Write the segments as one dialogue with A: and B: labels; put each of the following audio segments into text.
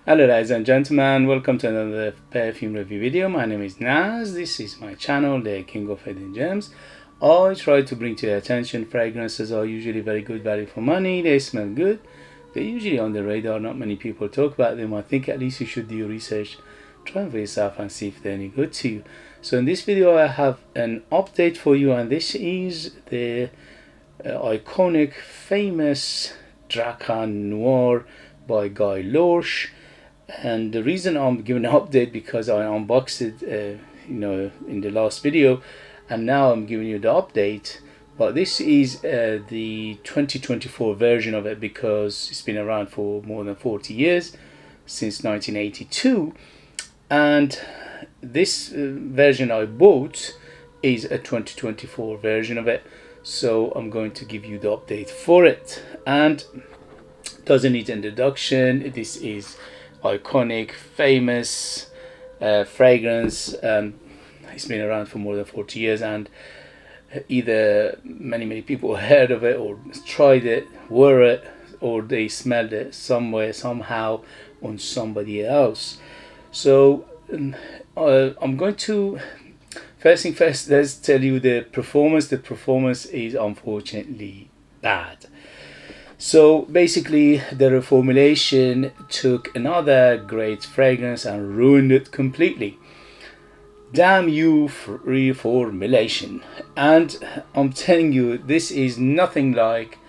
A: Hello ladies and gentlemen, welcome to another perfume review video. My name is Naz. This is my channel, the King of Hidden Gems. I try to bring to your attention fragrances are usually very good value for money. They smell good. They're usually on the radar. Not many people talk about them. I think at least you should do your research. Try them for yourself and see if they're any good to you. So in this video I have an update for you, and this is the iconic, famous Drakkar Noir by Laroche. And the reason I'm giving an update because I unboxed it in the last video, and now I'm giving you the update. But this is the 2024 version of it, because it's been around for more than 40 years, since 1982, and this version I bought is a 2024 version of it. So I'm going to give you the update for it, and doesn't need introduction. This is iconic, famous fragrance. It's been around for more than 40 years, and either many people heard of it, or tried it, wore it, or they smelled it somewhere, somehow, on somebody else. So I'm going to, first thing first, let's tell you the performance. The performance is unfortunately bad. So basically, the Reformulation took another great fragrance and ruined it completely. Damn you, Reformulation. And I'm telling you, this is nothing like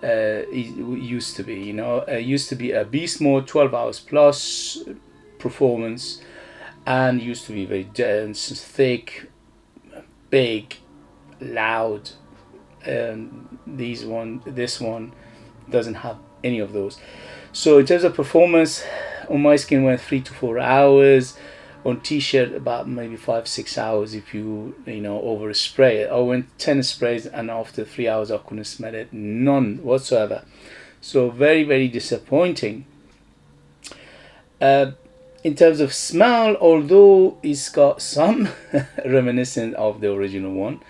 A: it used to be. It used to be a beast mode, 12 hours plus performance, and used to be very dense, thick, big, loud. This one doesn't have any of those. So in terms of performance, on my skin went 3 to 4 hours, on t-shirt about maybe 5-6 hours if you over spray it. I went 10 sprays, and after 3 hours I couldn't smell it, none whatsoever. So very disappointing. In terms of smell, although it's got some reminiscent of the original one,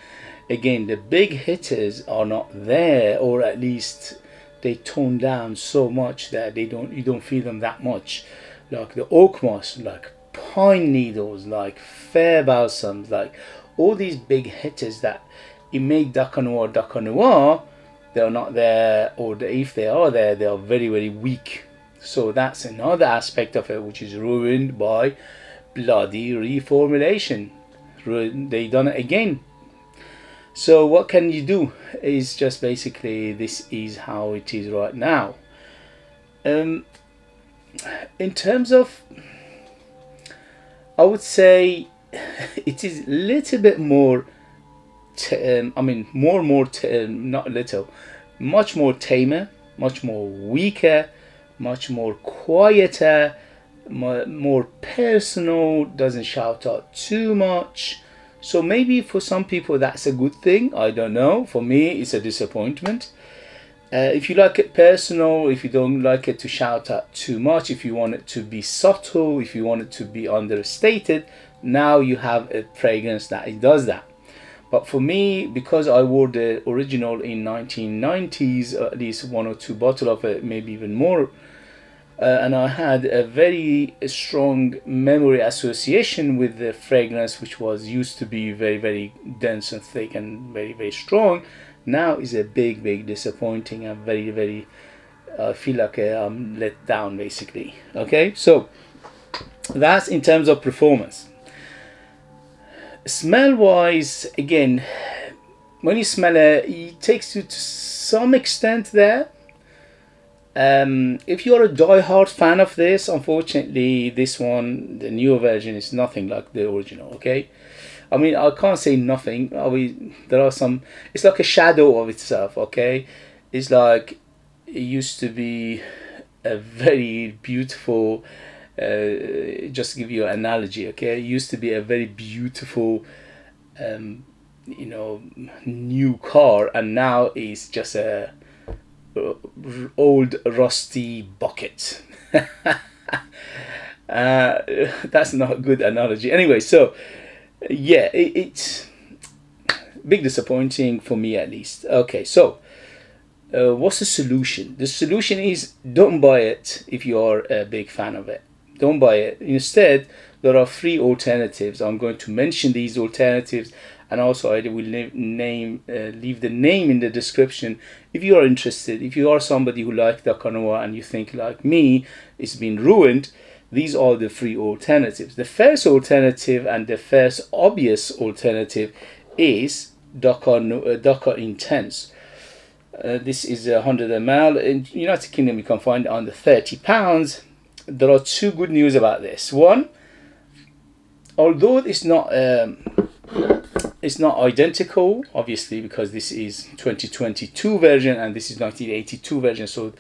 A: again the big hitters are not there, or at least they tone down so much that you don't feel them that much, like the oak moss, like pine needles, like fair balsams, like all these big hitters that it make Drakkar Noir, they're not there, or if they are there, they are very weak. So that's another aspect of it which is ruined by bloody Reformulation. They done it again. So what can you do? Is just basically, this is how it is right now. In terms of, I would say it is a little bit more not little, much more tamer, much more weaker, much more quieter, more personal, doesn't shout out too much. So maybe for some people that's a good thing, I don't know. For me, it's a disappointment. If you like it personal, if you don't like it to shout out too much, if you want it to be subtle, if you want it to be understated, now you have a fragrance that it does that. But for me, because I wore the original in 1990s, at least 1 or 2 bottles of it, maybe even more, and I had a very strong memory association with the fragrance, which was used to be very dense and thick and very strong. Now is a big disappointing, and very I feel like I'm let down basically. Okay, so that's in terms of performance. Smell wise, again, when you smell it, it takes you to some extent there. If you're a die-hard fan of this, unfortunately this one, the newer version, is nothing like the original. Okay, I mean, I can't say nothing. There are some, it's like a shadow of itself. Okay, it's like it used to be a very beautiful, just to give you an analogy, okay, it used to be a very beautiful new car, and now it's just a old rusty bucket. That's not a good analogy anyway. So yeah, it's big disappointing for me at least. Okay, so what's the solution? The solution is don't buy it if you are a big fan of it. Don't buy it. Instead, there are 3 alternatives. I'm going to mention these alternatives, and also I will leave the name in the description if you are interested. If you are somebody who likes Drakkar Noir and you think like me it's been ruined, these are the 3 alternatives. The first alternative, and the first obvious alternative, is Drakkar Intense. This is 100 ml. In United Kingdom you can find it under £30. There are 2 good news about this. One, although it's not identical, obviously, because this is 2022 version and this is 1982 version, so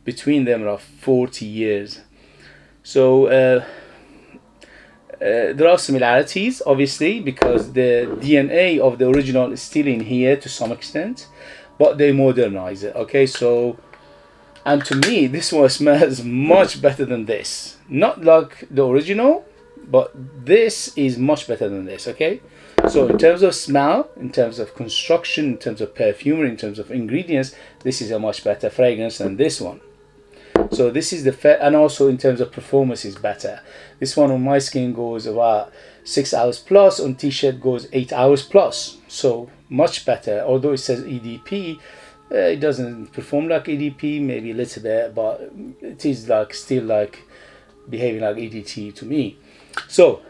A: between them are 40 years. So there are similarities, obviously, because the DNA of the original is still in here to some extent, but they modernize it. Okay, so, and to me this one smells much better than this. Not like the original, but this is much better than this. Okay, so in terms of smell, in terms of construction, in terms of perfumery, in terms of ingredients, this is a much better fragrance than this one. So this is the and also in terms of performance is better. This one on my skin goes about 6 hours plus, on t-shirt goes 8 hours plus, so much better. Although it says EDP, it doesn't perform like EDP, maybe a little bit, but it is like still like behaving like EDT to me. So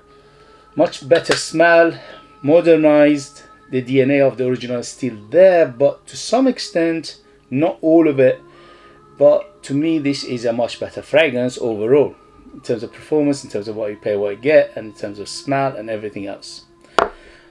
A: much better smell, modernized. The DNA of the original is still there, but to some extent, not all of it. But to me this is a much better fragrance overall, in terms of performance, in terms of what you pay, what you get, and in terms of smell and everything else.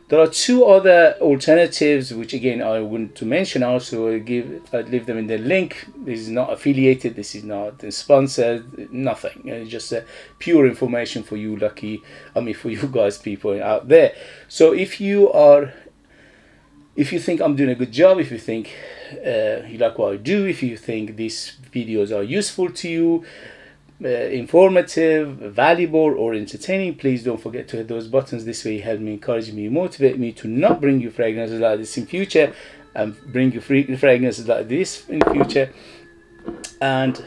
A: There are 2 other alternatives which again I want to mention. Also I'd leave them in the link. This is not affiliated, this is not sponsored, nothing. It's just pure information for you for you guys, people out there. So if you think I'm doing a good job, if you think you like what I do, if you think these videos are useful to you, informative, valuable, or entertaining, please don't forget to hit those buttons. This way you help me, encourage me, motivate me to not bring you fragrances like this in future, and bring you fragrances like this in future. And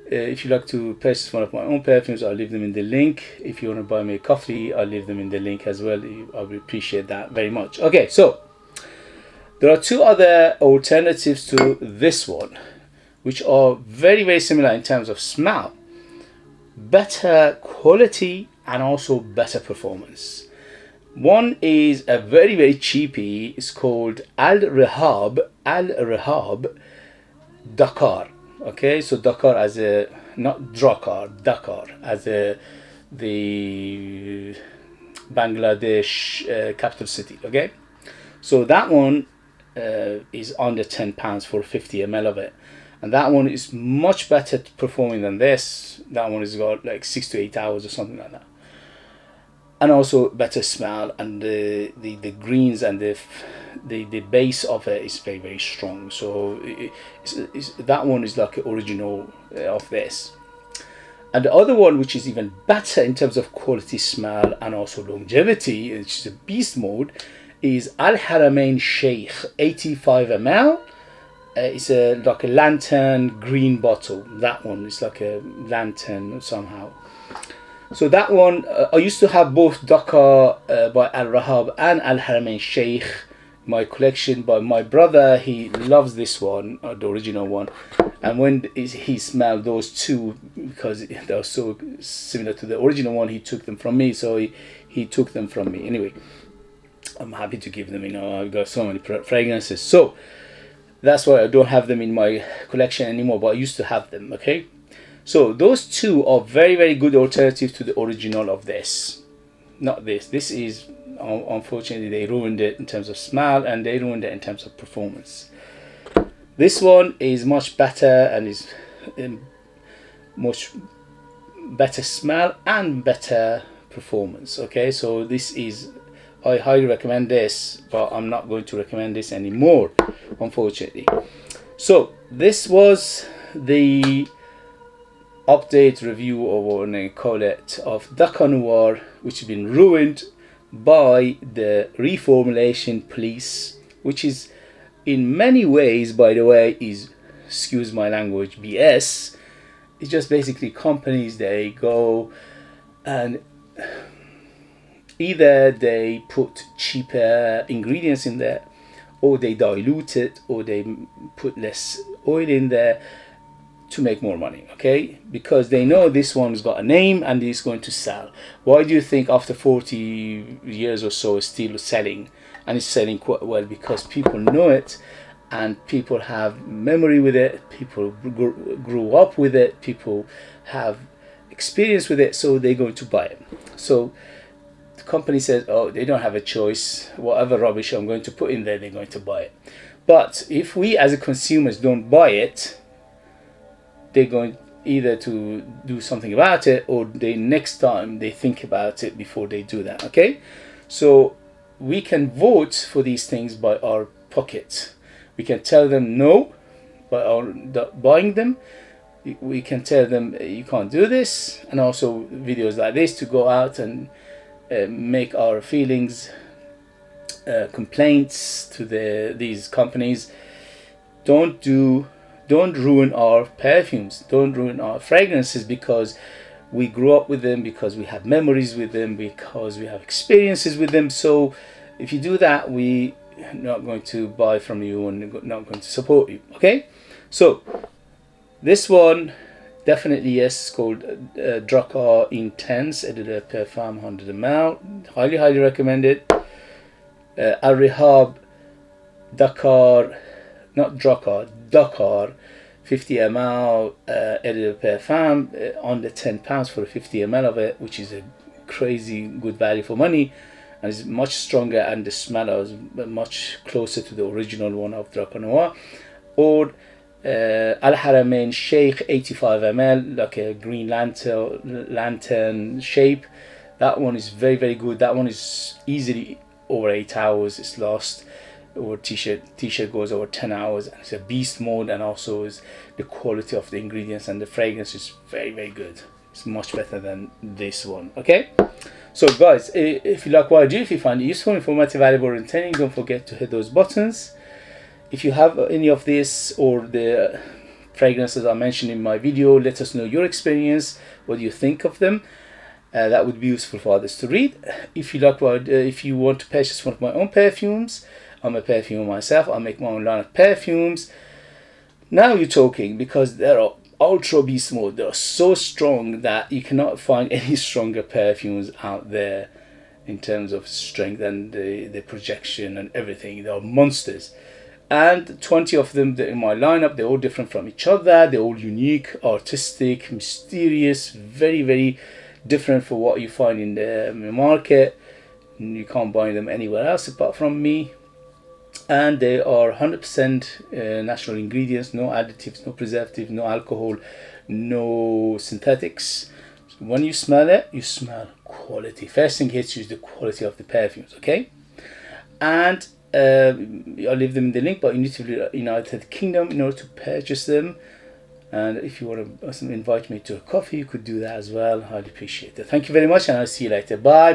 A: if you like to purchase one of my own perfumes, I'll leave them in the link. If you want to buy me a coffee, I'll leave them in the link as well. I would appreciate that very much. Okay, so there are 2 other alternatives to this one, which are very, very similar in terms of smell, better quality, and also better performance. One is a very, very cheapy. It's called Rehab Dakar. Okay, so Dakar as a, not Drakkar, Dakar as the Bangladesh capital city. Okay, so that one is under £10 for 50 ml of it, and that one is much better performing than this. That one has got like 6 to 8 hours or something like that, and also better smell, and the greens and the base of it is very, very strong. So that one is like the original of this. And the other one, which is even better in terms of quality, smell, and also longevity, which is a beast mode, is Haramain Sheikh 85 ml. It's like a lantern green bottle. That one is like a lantern somehow. So that one, I used to have both Dakar by Al Rahab and Al Haramain Sheikh in my collection, but my brother, he loves this one, the original one. And when he smelled those 2, because they are so similar to the original one, he took them from me. So he took them from me. Anyway, I'm happy to give them, I've got so many fragrances. So that's why I don't have them in my collection anymore, but I used to have them. Okay, so those 2 are very, very good alternatives to the original of this. Not this. This is, unfortunately, they ruined it in terms of smell, and they ruined it in terms of performance. This one is much better, and is much better smell and better performance. Okay, so this is, I highly recommend this, but I'm not going to recommend this anymore, unfortunately. So this was the update review, or what I call it, of Drakkar Noir, which has been ruined by the reformulation police, which is in many ways, by the way, is excuse my language, BS. It's just basically companies, they go and either they put cheaper ingredients in there, or they dilute it, or they put less oil in there to make more money, okay? Because they know this one's got a name and it's going to sell. Why do you think after 40 years or so it's still selling, and it's selling quite well? Because people know it, and people have memory with it, people grew up with it, people have experience with it, so they're going to buy it. So the company says, oh, they don't have a choice, whatever rubbish I'm going to put in there, they're going to buy it. But if we as a consumers don't buy it, they're going either to do something about it, or they next time they think about it before they do that, okay? So we can vote for these things by our pocket. We can tell them no by our buying them. We can tell them you can't do this, and also videos like this to go out and make our feelings, complaints to these companies. Don't ruin our perfumes, don't ruin our fragrances, because we grew up with them, because we have memories with them, because we have experiences with them. So if you do that, we are not going to buy from you and not going to support you, okay? So this one, definitely yes, it's called Drakkar Intense Eau de Perfume 100 ml. Highly recommend it. Rehab Dakar, not Drakkar, Dakar 50 ml Eau de Perfume, under £10 for 50 ml of it, which is a crazy good value for money, and it's much stronger, and the smell is much closer to the original one of Drakkar Noir. Or Haramain Sheikh 85 ml, like a green lantern shape. That one is very good. That one is easily over 8 hours. It's lost. Or t-shirt goes over 10 hours, and it's a beast mode, and also is the quality of the ingredients and the fragrance is very good. It's much better than this one, okay? So guys, if you like what I do, if you find it useful, informative, valuable, and entertaining, don't forget to hit those buttons. If you have any of this or the fragrances I mentioned in my video, let us know your experience. What do you think of them? That would be useful for others to read. If you like what if you want to purchase one of my own perfumes, I'm a perfumer myself. I make my own line of perfumes. Now you're talking, because they are ultra beast mode. They're so strong that you cannot find any stronger perfumes out there in terms of strength and the projection and everything. They are monsters. And 20 of them in my lineup. They're all different from each other. They're all unique, artistic, mysterious, very different from what you find in the market. You can't buy them anywhere else apart from me. And they are 100% natural ingredients, no additives, no preservatives, no alcohol, no synthetics. So when you smell it, you smell quality. First thing hits you is the quality of the perfumes, okay? And I'll leave them in the link, but you need to be United Kingdom in order to purchase them. And if you want to invite me to a coffee, you could do that as well. I'd appreciate it. Thank you very much, and I'll see you later. Bye.